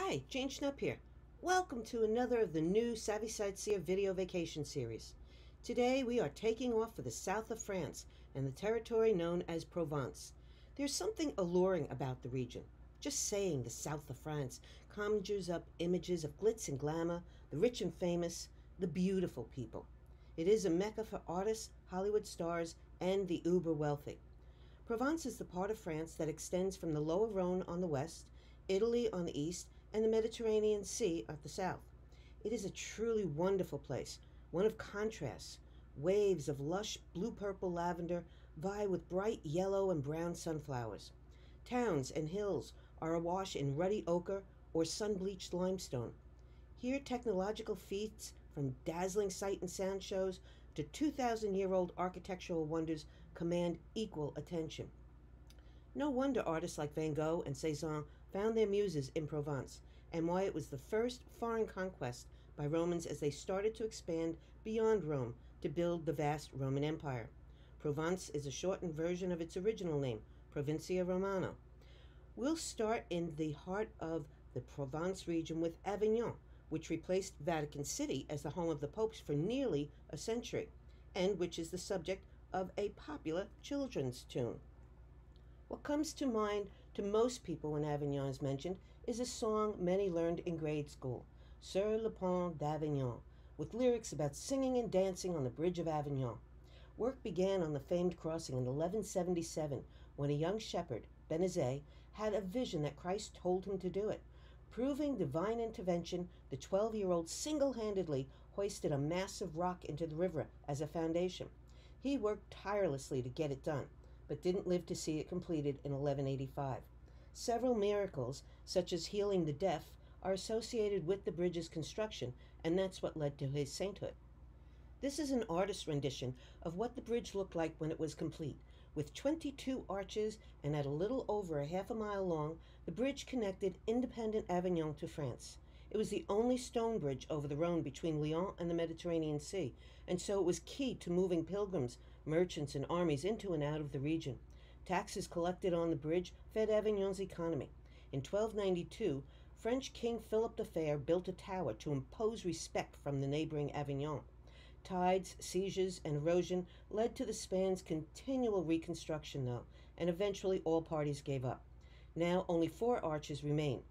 Hi, Jane Schnupp here. Welcome to another of the new Savvy Sightseer video vacation series. Today we are taking off for the south of France and the territory known as Provence. There's something alluring about the region. Just saying the south of France conjures up images of glitz and glamour, the rich and famous, the beautiful people. It is a mecca for artists, Hollywood stars, and the uber wealthy. Provence is the part of France that extends from the lower Rhone on the west, Italy on the east, and the Mediterranean Sea at the south. It is a truly wonderful place, one of contrasts. Waves of lush blue-purple lavender vie with bright yellow and brown sunflowers. Towns and hills are awash in ruddy ochre or sun-bleached limestone. Here, technological feats from dazzling sight and sound shows to 2,000-year-old architectural wonders command equal attention. No wonder artists like Van Gogh and Cézanne found their muses in Provence, and why it was the first foreign conquest by Romans as they started to expand beyond Rome to build the vast Roman Empire. Provence is a shortened version of its original name, Provincia Romana. We'll start in the heart of the Provence region with Avignon, which replaced Vatican City as the home of the popes for nearly a century, and which is the subject of a popular children's tune. What comes to mind to most people when Avignon is mentioned is a song many learned in grade school, Sur le Pont d'Avignon, with lyrics about singing and dancing on the Bridge of Avignon. Work began on the famed crossing in 1177 when a young shepherd, Benezet, had a vision that Christ told him to do it. Proving divine intervention, the 12-year-old single-handedly hoisted a massive rock into the river as a foundation. He worked tirelessly to get it done, but didn't live to see it completed in 1185. Several miracles, such as healing the deaf, are associated with the bridge's construction, and that's what led to his sainthood. This is an artist's rendition of what the bridge looked like when it was complete. With 22 arches and at a little over a half a mile long, the bridge connected independent Avignon to France. It was the only stone bridge over the Rhone between Lyon and the Mediterranean Sea, and so it was key to moving pilgrims, merchants, and armies into and out of the region. Taxes collected on the bridge fed Avignon's economy. In 1292, French King Philip the Fair built a tower to impose respect from the neighboring Avignon. Tides, sieges, and erosion led to the span's continual reconstruction, though, and eventually all parties gave up. Now only 4 arches remain.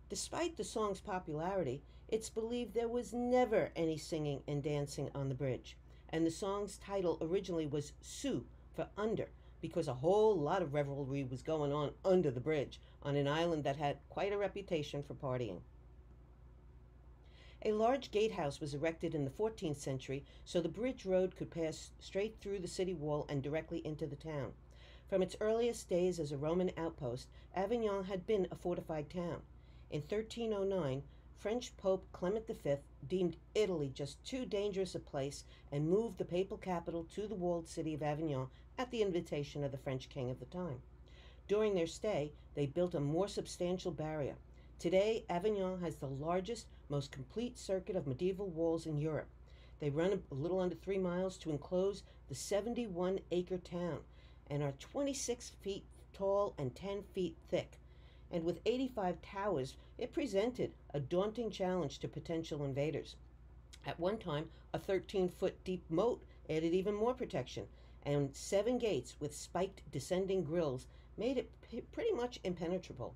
Despite the song's popularity, it's believed there was never any singing and dancing on the bridge, and the song's title originally was Sous, for under, because a whole lot of revelry was going on under the bridge, on an island that had quite a reputation for partying. A large gatehouse was erected in the 14th century so the bridge road could pass straight through the city wall and directly into the town. From its earliest days as a Roman outpost, Avignon had been a fortified town. In 1309, French Pope Clement V deemed Italy just too dangerous a place and moved the papal capital to the walled city of Avignon at the invitation of the French king of the time. During their stay, they built a more substantial barrier. Today, Avignon has the largest, most complete circuit of medieval walls in Europe. They run a little under 3 miles to enclose the 71-acre town and are 26 feet tall and 10 feet thick. And with 85 towers, it presented a daunting challenge to potential invaders. At one time, a 13-foot deep moat added even more protection, and 7 gates with spiked descending grills made it pretty much impenetrable.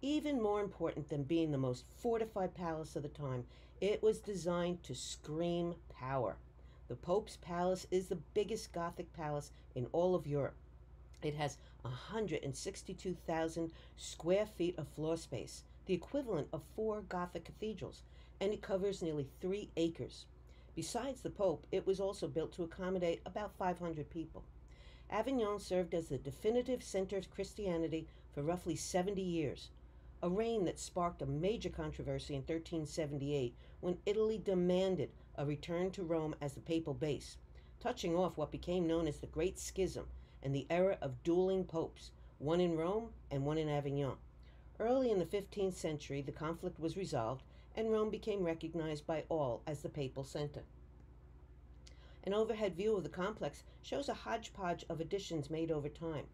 Even more important than being the most fortified palace of the time, it was designed to scream power. The Pope's Palace is the biggest Gothic palace in all of Europe. It has 162,000 square feet of floor space, the equivalent of 4 Gothic cathedrals, and it covers nearly 3 acres. Besides the Pope, it was also built to accommodate about 500 people. Avignon served as the definitive center of Christianity for roughly 70 years, a reign that sparked a major controversy in 1378 when Italy demanded a return to Rome as the papal base, touching off what became known as the Great Schism and the era of dueling popes, one in Rome and one in Avignon. Early in the 15th century, the conflict was resolved, and Rome became recognized by all as the papal center. An overhead view of the complex shows a hodgepodge of additions made over time.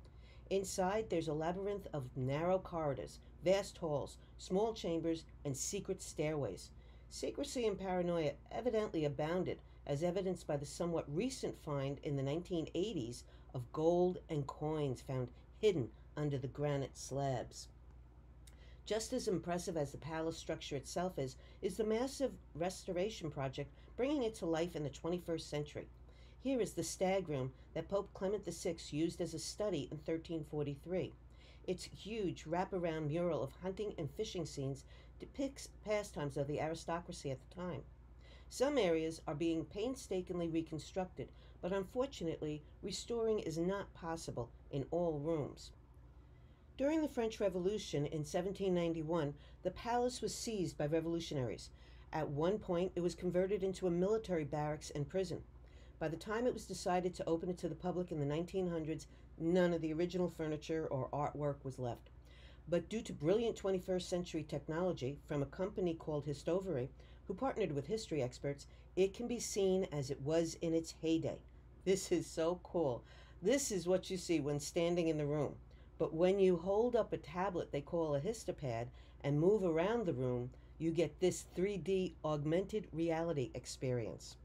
Inside, there's a labyrinth of narrow corridors, vast halls, small chambers, and secret stairways. Secrecy and paranoia evidently abounded, as evidenced by the somewhat recent find in the 1980s of gold and coins found hidden under the granite slabs. Just as impressive as the palace structure itself is the massive restoration project bringing it to life in the 21st century. Here is the stag room that Pope Clement VI used as a study in 1343. Its huge wraparound mural of hunting and fishing scenes depicts pastimes of the aristocracy at the time. Some areas are being painstakingly reconstructed, but unfortunately, restoring is not possible in all rooms. During the French Revolution in 1791, the palace was seized by revolutionaries. At one point, it was converted into a military barracks and prison. By the time it was decided to open it to the public in the 1900s, none of the original furniture or artwork was left. But due to brilliant 21st century technology from a company called Histovery, who partnered with history experts, it can be seen as it was in its heyday. This is so cool. This is what you see when standing in the room. But when you hold up a tablet they call a histopad and move around the room, you get this 3D augmented reality experience.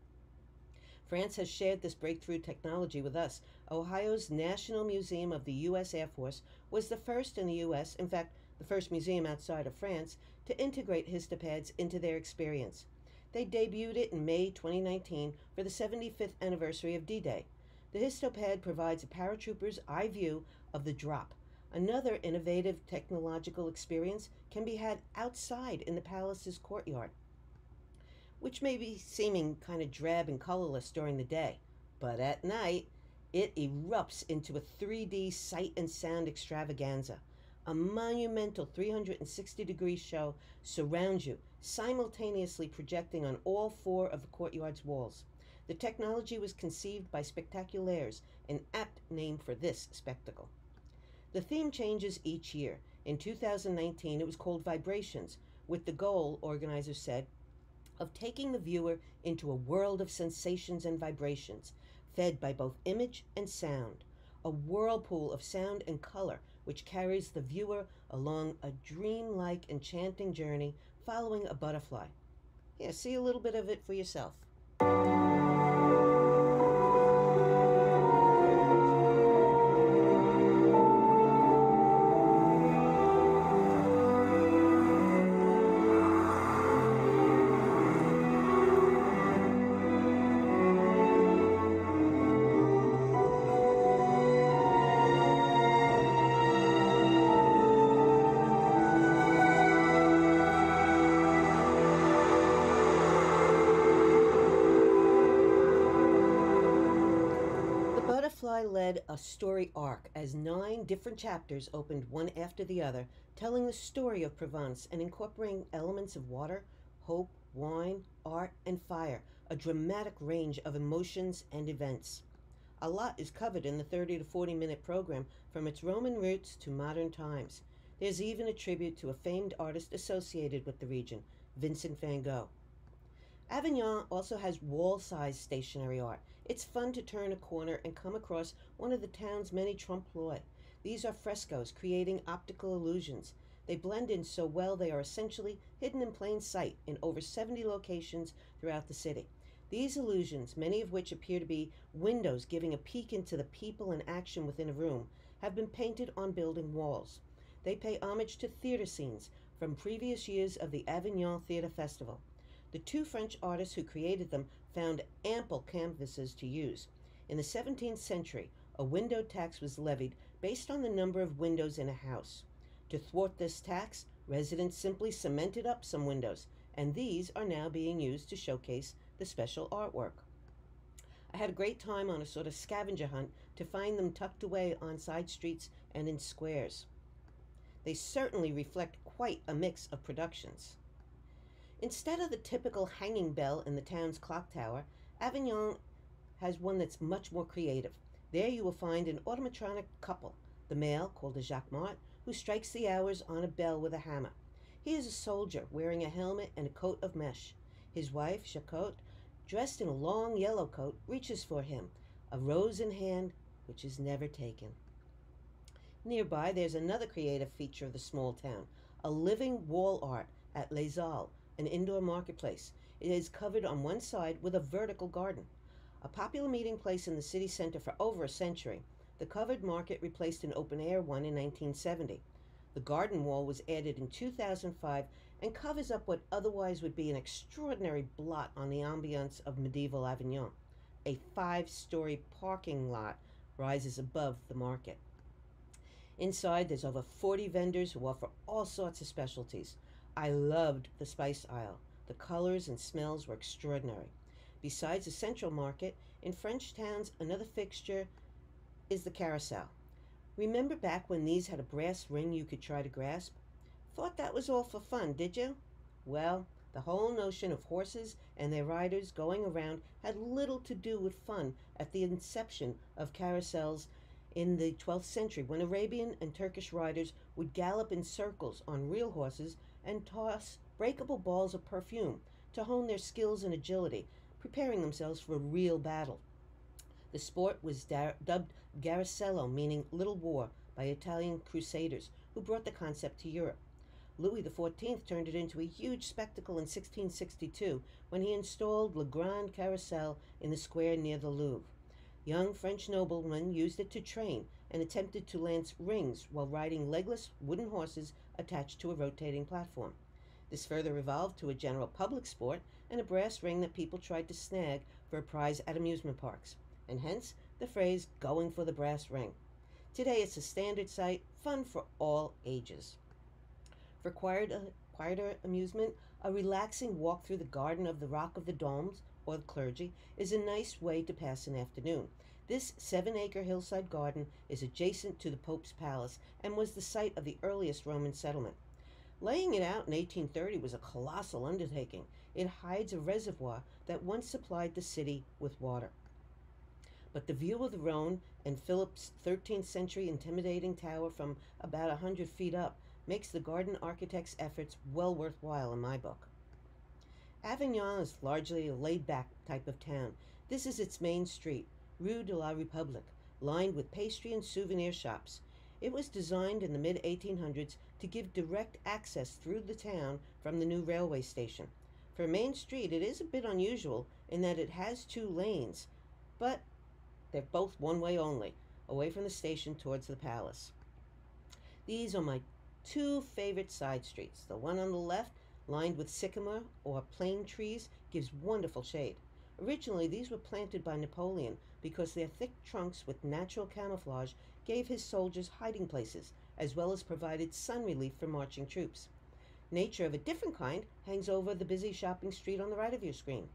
France has shared this breakthrough technology with us. Ohio's National Museum of the U.S. Air Force was the first in the U.S., in fact, the first museum outside of France, to integrate histopads into their experience. They debuted it in May 2019 for the 75th anniversary of D-Day. The histopad provides a paratrooper's eye view of the drop. Another innovative technological experience can be had outside in the palace's courtyard, which may be seeming kind of drab and colorless during the day, but at night, it erupts into a 3D sight and sound extravaganza. A monumental 360-degree show surrounds you, simultaneously projecting on all four of the courtyard's walls. The technology was conceived by Spectaculaires, an apt name for this spectacle. The theme changes each year. In 2019, it was called Vibrations, with the goal, organizers said, of taking the viewer into a world of sensations and vibrations, fed by both image and sound, a whirlpool of sound and color which carries the viewer along a dreamlike, enchanting journey following a butterfly. Yeah, see a little bit of it for yourself. Butterfly led a story arc as 9 different chapters opened one after the other, telling the story of Provence and incorporating elements of water, hope, wine, art, and fire, a dramatic range of emotions and events. A lot is covered in the 30 to 40-minute program, from its Roman roots to modern times. There's even a tribute to a famed artist associated with the region, Vincent van Gogh. Avignon also has wall-sized stationary art. It's fun to turn a corner and come across one of the town's many trompe-l'oeil. These are frescoes, creating optical illusions. They blend in so well they are essentially hidden in plain sight in over 70 locations throughout the city. These illusions, many of which appear to be windows giving a peek into the people and action within a room, have been painted on building walls. They pay homage to theater scenes from previous years of the Avignon Theater Festival. The 2 French artists who created them found ample canvases to use. In the 17th century, a window tax was levied based on the number of windows in a house. To thwart this tax, residents simply cemented up some windows, and these are now being used to showcase the special artwork. I had a great time on a sort of scavenger hunt to find them tucked away on side streets and in squares. They certainly reflect quite a mix of productions. Instead of the typical hanging bell in the town's clock tower, Avignon has one that's much more creative. There you will find an automatronic couple, the male, called a jacquemart, who strikes the hours on a bell with a hammer. He is a soldier wearing a helmet and a coat of mesh. His wife, Jacquot, dressed in a long yellow coat, reaches for him, a rose in hand which is never taken. Nearby, there's another creative feature of the small town, a living wall art at Les Halles, an indoor marketplace. It is covered on one side with a vertical garden. A popular meeting place in the city center for over a century, the covered market replaced an open-air one in 1970. The garden wall was added in 2005 and covers up what otherwise would be an extraordinary blot on the ambiance of medieval Avignon. A 5-story parking lot rises above the market. Inside, there's over 40 vendors who offer all sorts of specialties. I loved the spice aisle. The colors and smells were extraordinary. Besides the central market, in French towns, another fixture is the carousel. Remember back when these had a brass ring you could try to grasp? Thought that was all for fun, did you? Well, the whole notion of horses and their riders going around had little to do with fun at the inception of carousels in the 12th century, when Arabian and Turkish riders would gallop in circles on real horses and toss breakable balls of perfume to hone their skills and agility, preparing themselves for a real battle. The sport was dubbed Garacello, meaning little war, by Italian crusaders who brought the concept to Europe. Louis XIV turned it into a huge spectacle in 1662 when he installed Le Grand Carrousel in the square near the Louvre. Young French noblemen used it to train and attempted to lance rings while riding legless wooden horses attached to a rotating platform. This further evolved to a general public sport and a brass ring that people tried to snag for a prize at amusement parks, and hence the phrase "going for the brass ring." Today it's a standard sight, fun for all ages. For quieter amusement, a relaxing walk through the garden of the Rock of the Domes, or the clergy, is a nice way to pass an afternoon. This 7-acre hillside garden is adjacent to the Pope's Palace and was the site of the earliest Roman settlement. Laying it out in 1830 was a colossal undertaking. It hides a reservoir that once supplied the city with water. But the view of the Rhone and Philip's 13th century intimidating tower from about 100 feet up makes the garden architect's efforts well worthwhile in my book. Avignon is largely a laid-back type of town. This is its main street, Rue de la République, lined with pastry and souvenir shops. It was designed in the mid-1800s to give direct access through the town from the new railway station. For a main street, it is a bit unusual in that it has 2 lanes, but they're both one-way only, away from the station towards the palace. These are my 2 favorite side streets. The one on the left, lined with sycamore or plane trees, gives wonderful shade. Originally, these were planted by Napoleon because their thick trunks with natural camouflage gave his soldiers hiding places, as well as provided sun relief for marching troops. Nature of a different kind hangs over the busy shopping street on the right of your screen.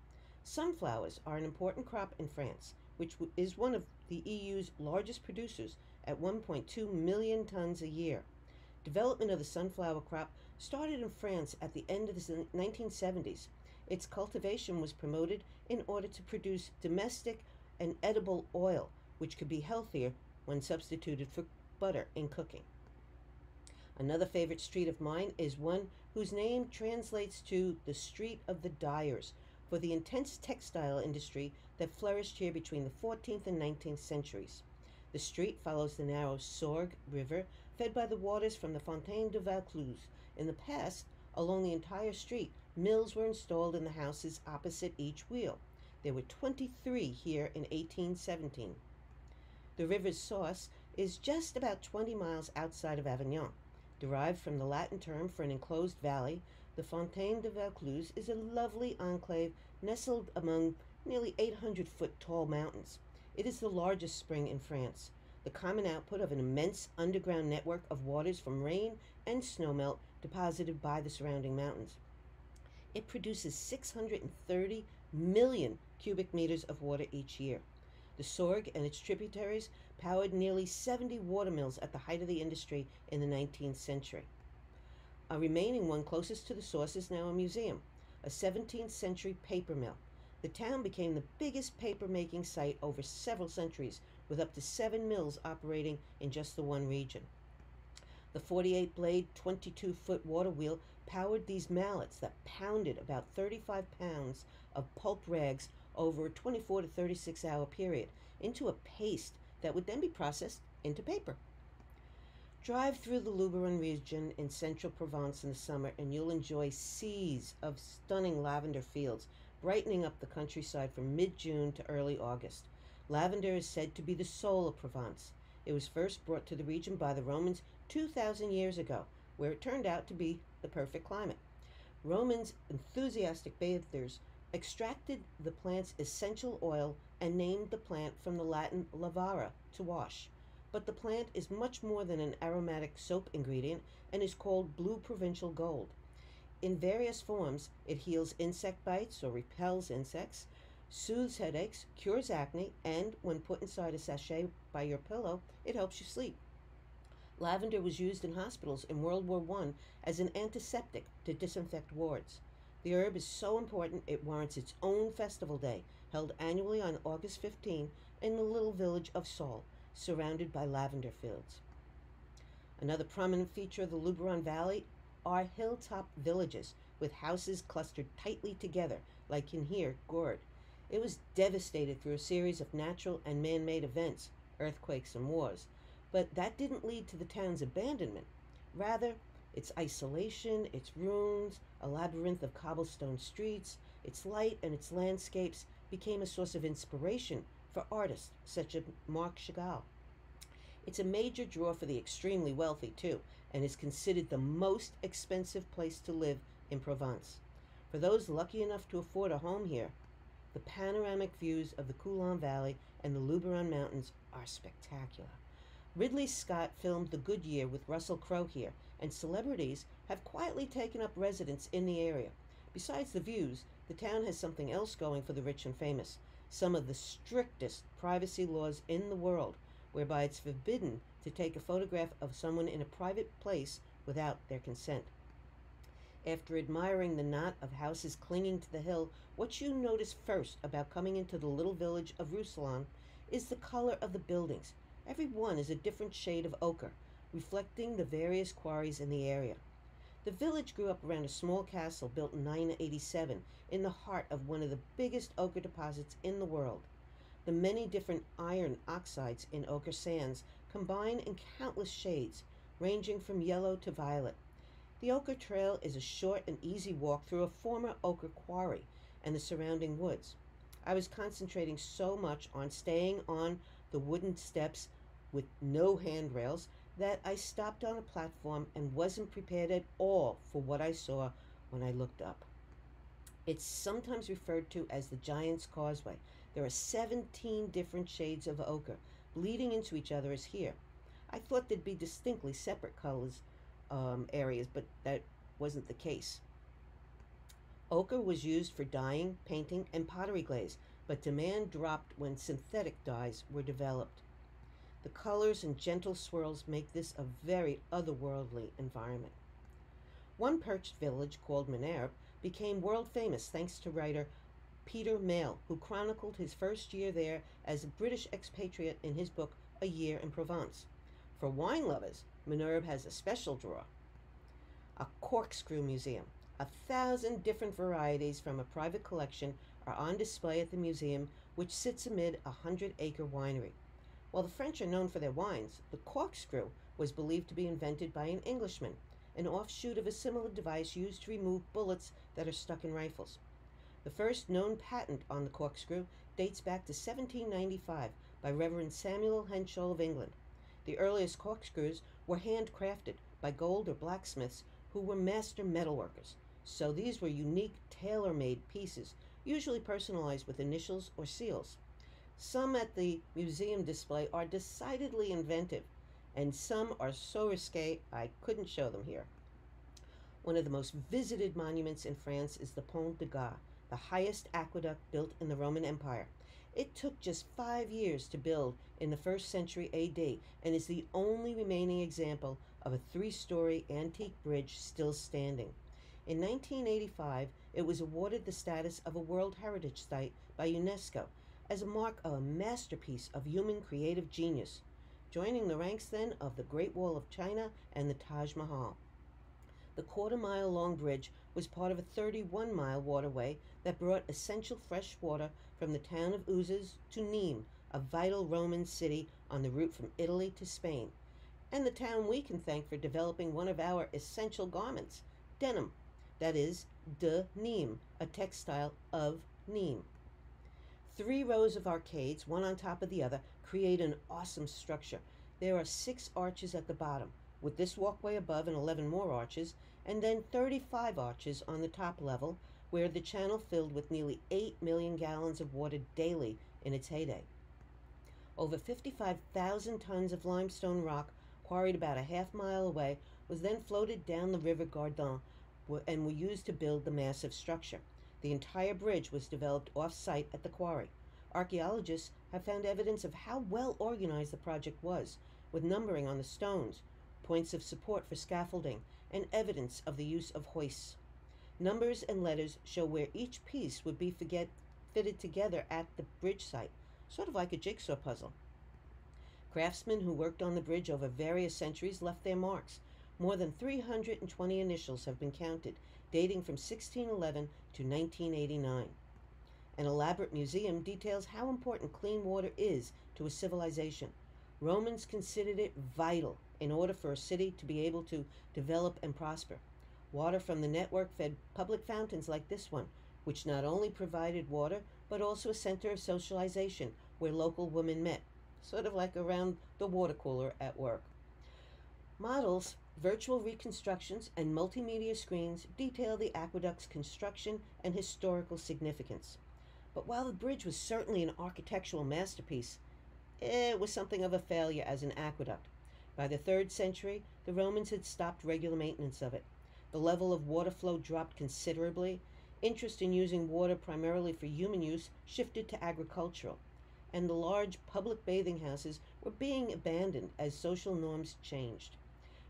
Sunflowers are an important crop in France, which is one of the EU's largest producers at 1.2 million tons a year. Development of the sunflower crop started in France at the end of the 1970s. Its cultivation was promoted in order to produce domestic and edible oil, which could be healthier when substituted for butter in cooking. Another favorite street of mine is one whose name translates to the Street of the Dyers, for the intense textile industry that flourished here between the 14th and 19th centuries. The street follows the narrow Sorgue River, fed by the waters from the Fontaine de Vaucluse. In the past, along the entire street, mills were installed in the houses opposite each wheel. There were 23 here in 1817. The river's source is just about 20 miles outside of Avignon. Derived from the Latin term for an enclosed valley, the Fontaine de Vaucluse is a lovely enclave nestled among nearly 800-foot tall mountains. It is the largest spring in France, the common output of an immense underground network of waters from rain and snowmelt deposited by the surrounding mountains. It produces 630 million cubic meters of water each year. The Sorgue and its tributaries powered nearly 70 watermills at the height of the industry in the 19th century. A remaining one closest to the source is now a museum, a 17th century paper mill. The town became the biggest paper-making site over several centuries, with up to 7 mills operating in just the one region. The 48-blade, 22-foot water wheel powered these mallets that pounded about 35 pounds of pulp rags over a 24 to 36-hour period into a paste that would then be processed into paper. Drive through the Luberon region in central Provence in the summer and you'll enjoy seas of stunning lavender fields, brightening up the countryside from mid-June to early August. Lavender is said to be the soul of Provence. It was first brought to the region by the Romans 2,000 years ago, where it turned out to be the perfect climate. Romans' enthusiastic bathers extracted the plant's essential oil and named the plant from the Latin lavare, to wash. But the plant is much more than an aromatic soap ingredient and is called blue provincial gold. In various forms, it heals insect bites or repels insects, soothes headaches, cures acne, and when put inside a sachet by your pillow, it helps you sleep. Lavender was used in hospitals in World War I as an antiseptic to disinfect wards. The herb is so important it warrants its own festival day, held annually on August 15 in the little village of Saul, surrounded by lavender fields. Another prominent feature of the Luberon Valley are hilltop villages with houses clustered tightly together, like in here, Gourd. It was devastated through a series of natural and man-made events, earthquakes and wars, but that didn't lead to the town's abandonment. Rather, its isolation, its ruins, a labyrinth of cobblestone streets, its light and its landscapes became a source of inspiration for artists such as Marc Chagall. It's a major draw for the extremely wealthy, too, and is considered the most expensive place to live in Provence. For those lucky enough to afford a home here, the panoramic views of the Coulon Valley and the Luberon Mountains are spectacular. Ridley Scott filmed The Good Year with Russell Crowe here, and celebrities have quietly taken up residence in the area. Besides the views, the town has something else going for the rich and famous: some of the strictest privacy laws in the world, whereby it's forbidden to take a photograph of someone in a private place without their consent. After admiring the knot of houses clinging to the hill, what you notice first about coming into the little village of Roussillon is the color of the buildings. Every one is a different shade of ochre, reflecting the various quarries in the area. The village grew up around a small castle built in 987 in the heart of one of the biggest ochre deposits in the world. The many different iron oxides in ochre sands combine in countless shades, ranging from yellow to violet. The ochre trail is a short and easy walk through a former ochre quarry and the surrounding woods. I was concentrating so much on staying on the wooden steps with no handrails that I stopped on a platform and wasn't prepared at all for what I saw when I looked up. It's sometimes referred to as the Giant's Causeway. There are 17 different shades of ochre, bleeding into each other as here. I thought there'd be distinctly separate colors areas, but that wasn't the case. Ochre was used for dyeing, painting, and pottery glaze, but demand dropped when synthetic dyes were developed. The colors and gentle swirls make this a very otherworldly environment. One perched village called Minerve became world famous thanks to writer Peter Mayle, who chronicled his first year there as a British expatriate in his book A Year in Provence. For wine lovers, Minerve has a special draw: a corkscrew museum. 1,000 different varieties from a private collection are on display at the museum, which sits amid a 100-acre winery. While the French are known for their wines, the corkscrew was believed to be invented by an Englishman, an offshoot of a similar device used to remove bullets that are stuck in rifles. The first known patent on the corkscrew dates back to 1795 by Reverend Samuel Henshaw of England. The earliest corkscrews were handcrafted by gold or blacksmiths who were master metalworkers, so these were unique, tailor-made pieces, usually personalized with initials or seals. Some at the museum display are decidedly inventive, and some are so risque I couldn't show them here. One of the most visited monuments in France is the Pont du Gard, the highest aqueduct built in the Roman Empire. It took just 5 years to build in the 1st century AD and is the only remaining example of a 3-story antique bridge still standing. In 1985, it was awarded the status of a World Heritage Site by UNESCO as a mark of a masterpiece of human creative genius, joining the ranks then of the Great Wall of China and the Taj Mahal. The quarter-mile-long bridge was part of a 31-mile waterway that brought essential fresh water from the town of Uzes to Nîmes, a vital Roman city on the route from Italy to Spain. and the town we can thank for developing one of our essential garments, denim, that is, de Nîmes, a textile of Nîmes. 3 rows of arcades, one on top of the other, create an awesome structure. There are 6 arches at the bottom, with this walkway above and 11 more arches, and then 35 arches on the top level, where the channel filled with nearly 8 million gallons of water daily in its heyday. Over 55,000 tons of limestone rock, quarried about a half-mile away, was then floated down the river Gardon and were used to build the massive structure. The entire bridge was developed off-site at the quarry. Archaeologists have found evidence of how well organized the project was, with numbering on the stones, points of support for scaffolding, and evidence of the use of hoists. Numbers and letters show where each piece would be fitted together at the bridge site, sort of like a jigsaw puzzle. Craftsmen who worked on the bridge over various centuries left their marks. More than 320 initials have been counted, dating from 1611 to 1989. An elaborate museum details how important clean water is to a civilization. Romans considered it vital in order for a city to be able to develop and prosper. Water from the network fed public fountains like this one, which not only provided water, but also a center of socialization where local women met, sort of like around the water cooler at work. Models, virtual reconstructions, and multimedia screens detail the aqueduct's construction and historical significance. But while the bridge was certainly an architectural masterpiece, it was something of a failure as an aqueduct. By the 3rd century, the Romans had stopped regular maintenance of it. The level of water flow dropped considerably. Interest in using water primarily for human use shifted to agricultural, and the large public bathing houses were being abandoned as social norms changed.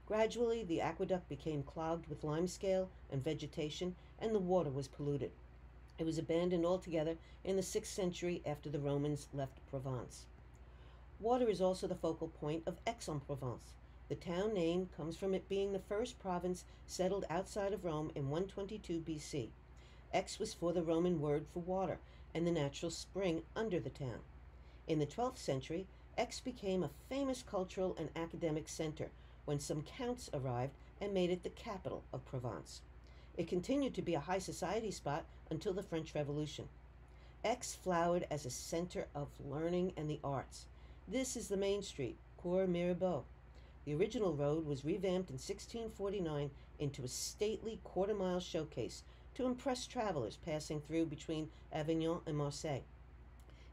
Gradually, the aqueduct became clogged with limescale and vegetation, and the water was polluted. It was abandoned altogether in the 6th century after the Romans left Provence. Water is also the focal point of Aix-en-Provence. The town name comes from it being the first province settled outside of Rome in 122 BC. Aix was for the Roman word for water and the natural spring under the town. In the 12th century, Aix became a famous cultural and academic center when some counts arrived and made it the capital of Provence. It continued to be a high society spot until the French Revolution. Aix flowered as a center of learning and the arts. This is the main street, Cours Mirabeau. The original road was revamped in 1649 into a stately quarter-mile showcase to impress travelers passing through between Avignon and Marseille.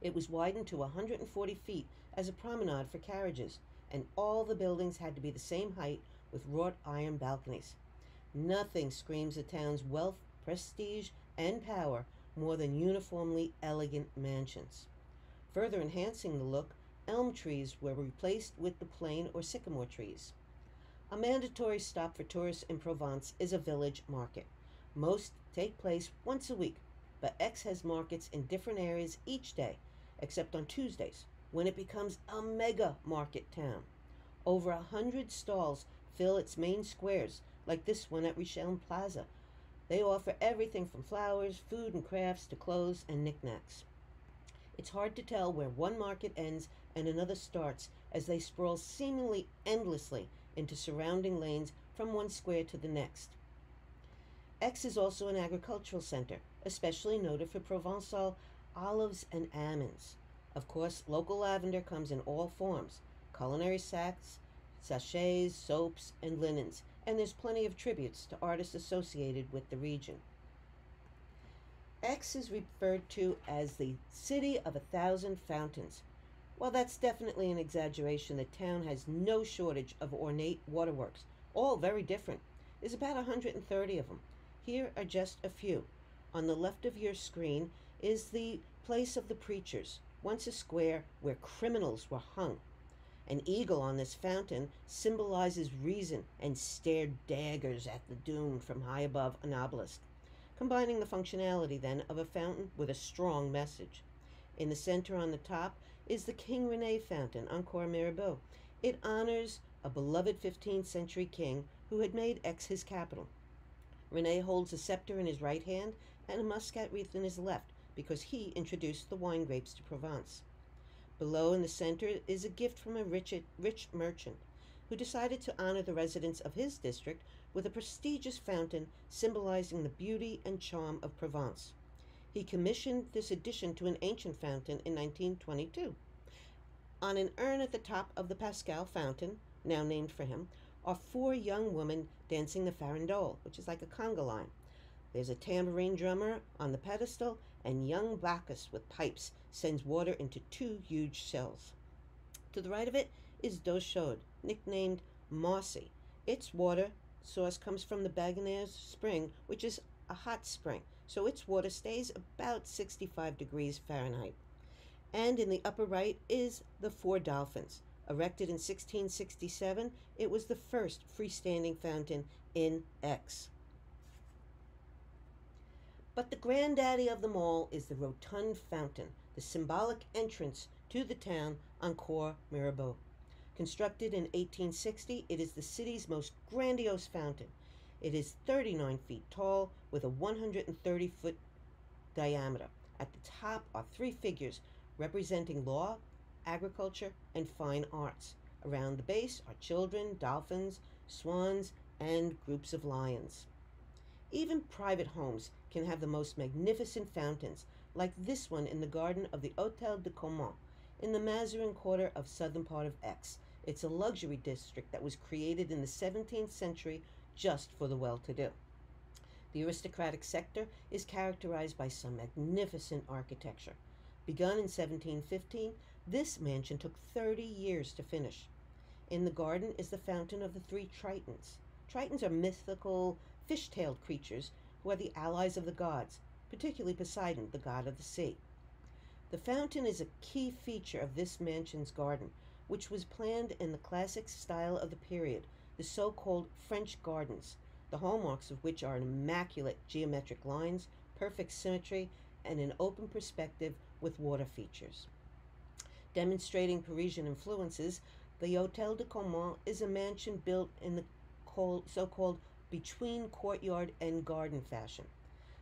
It was widened to 140 feet as a promenade for carriages, and all the buildings had to be the same height with wrought iron balconies. Nothing screams the town's wealth, prestige, and power more than uniformly elegant mansions. Further enhancing the look, elm trees were replaced with the plane or sycamore trees. A mandatory stop for tourists in Provence is a village market. Most take place once a week, but Aix has markets in different areas each day, except on Tuesdays, when it becomes a mega market town. Over 100 stalls fill its main squares, like this one at Roussillon Plaza. They offer everything from flowers, food and crafts to clothes and knickknacks. It's hard to tell where one market ends and another starts, as they sprawl seemingly endlessly into surrounding lanes from one square to the next. Aix is also an agricultural center, especially noted for Provençal olives and almonds. Of course, local lavender comes in all forms: culinary sacks, sachets, soaps, and linens, and there's plenty of tributes to artists associated with the region. Aix is referred to as the City of 1,000 Fountains. While that's definitely an exaggeration, the town has no shortage of ornate waterworks, all very different. There's about 130 of them. Here are just a few. On the left of your screen is the Place of the Preachers, once a square where criminals were hung. An eagle on this fountain symbolizes reason and stared daggers at the doomed from high above an obelisk, combining the functionality then of a fountain with a strong message. In the center on the top is the King René fountain on Cours Mirabeau. It honors a beloved 15th century king who had made Aix his capital. René holds a scepter in his right hand and a muscat wreath in his left because he introduced the wine grapes to Provence. Below in the center is a gift from a rich merchant who decided to honor the residents of his district with a prestigious fountain symbolizing the beauty and charm of Provence. He commissioned this addition to an ancient fountain in 1922. On an urn at the top of the Pascal fountain, now named for him, are four young women dancing the farandole, which is like a conga line. There's a tambourine drummer on the pedestal, and young Bacchus with pipes sends water into two huge shells. To the right of it is d'eau chaude, nicknamed Mossy. Its water source comes from the Bagonners Spring, which is a hot spring, so its water stays about 65 degrees Fahrenheit. And in the upper right is the Four Dolphins. Erected in 1667, it was the first freestanding fountain in Aix. But the granddaddy of them all is the rotund fountain, the symbolic entrance to the town on Cours Mirabeau. Constructed in 1860, it is the city's most grandiose fountain. It is 39 feet tall with a 130-foot diameter. At the top are three figures representing law, agriculture, and fine arts. Around the base are children, dolphins, swans, and groups of lions. Even private homes can have the most magnificent fountains, like this one in the garden of the Hôtel de Caumont, in the Mazarin quarter of southern part of Aix. It's a luxury district that was created in the 17th century just for the well-to-do. The aristocratic sector is characterized by some magnificent architecture. Begun in 1715, this mansion took 30 years to finish. In the garden is the fountain of the three Tritons. Tritons are mythical, fish-tailed creatures who are the allies of the gods, particularly Poseidon, the god of the sea. The fountain is a key feature of this mansion's garden, which was planned in the classic style of the period, the so-called French gardens, the hallmarks of which are immaculate geometric lines, perfect symmetry, and an open perspective with water features. Demonstrating Parisian influences, the Hôtel de Caumont is a mansion built in the so-called between courtyard and garden fashion.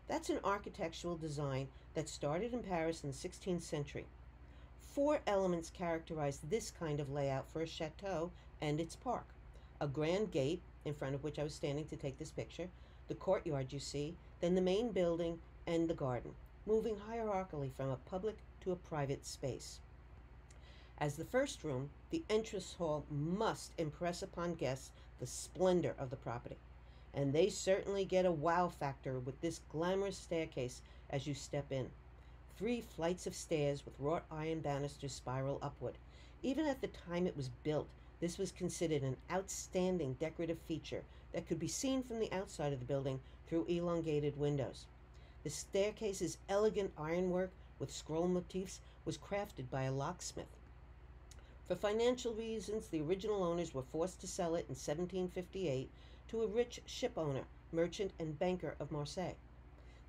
That's an architectural design that started in Paris in the 16th century. Four elements characterize this kind of layout for a chateau and its park. A grand gate, in front of which I was standing to take this picture, the courtyard you see, then the main building and the garden, moving hierarchically from a public to a private space. As the first room, the entrance hall must impress upon guests the splendor of the property. And they certainly get a wow factor with this glamorous staircase as you step in. 3 flights of stairs with wrought iron banisters spiral upward. Even at the time it was built, this was considered an outstanding decorative feature that could be seen from the outside of the building through elongated windows. The staircase's elegant ironwork with scroll motifs was crafted by a locksmith. For financial reasons, the original owners were forced to sell it in 1758 to a rich ship owner, merchant, and banker of Marseille.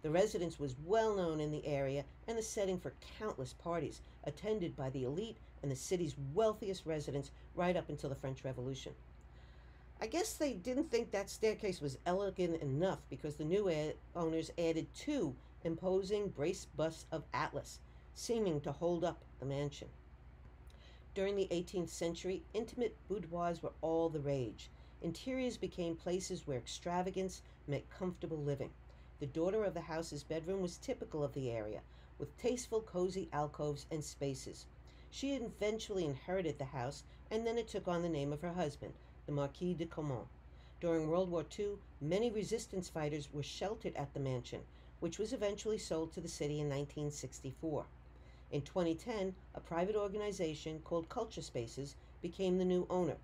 The residence was well known in the area and the setting for countless parties, attended by the elite and the city's wealthiest residents right up until the French Revolution. I guess they didn't think that staircase was elegant enough because the new owners added 2 imposing braced busts of Atlas, seeming to hold up the mansion. During the 18th century, intimate boudoirs were all the rage. Interiors became places where extravagance meant comfortable living. The daughter of the house's bedroom was typical of the area, with tasteful, cozy alcoves and spaces. She eventually inherited the house, and then it took on the name of her husband, the Marquis de Caumont. During World War II, many resistance fighters were sheltered at the mansion, which was eventually sold to the city in 1964. In 2010, a private organization called Culture Spaces became the new owner.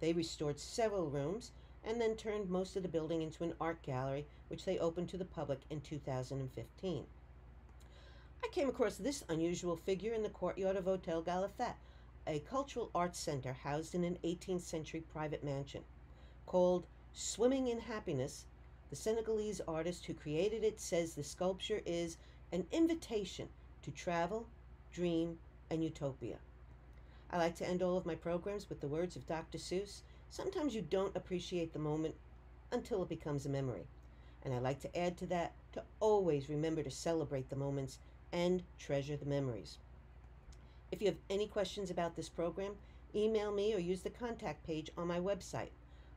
They restored several rooms and then turned most of the building into an art gallery, which they opened to the public in 2015. I came across this unusual figure in the courtyard of Hotel Galifet, a cultural arts center housed in an 18th century private mansion. Called Swimming in Happiness, the Senegalese artist who created it says the sculpture is an invitation to travel, dream, and utopia. I like to end all of my programs with the words of Dr. Seuss. Sometimes you don't appreciate the moment until it becomes a memory. And I like to add to that to always remember to celebrate the moments and treasure the memories. If you have any questions about this program, email me or use the contact page on my website.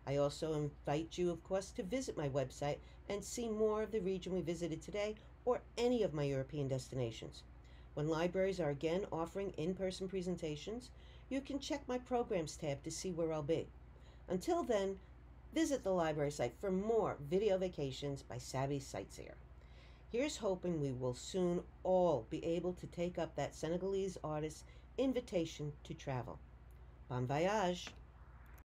I also invite you, of course, to visit my website and see more of the region we visited today or any of my European destinations. When libraries are again offering in-person presentations, you can check my programs tab to see where I'll be. Until then, visit the library site for more video vacations by Savvy Sightseer. Here's hoping we will soon all be able to take up that Senegalese artist's invitation to travel. Bon voyage!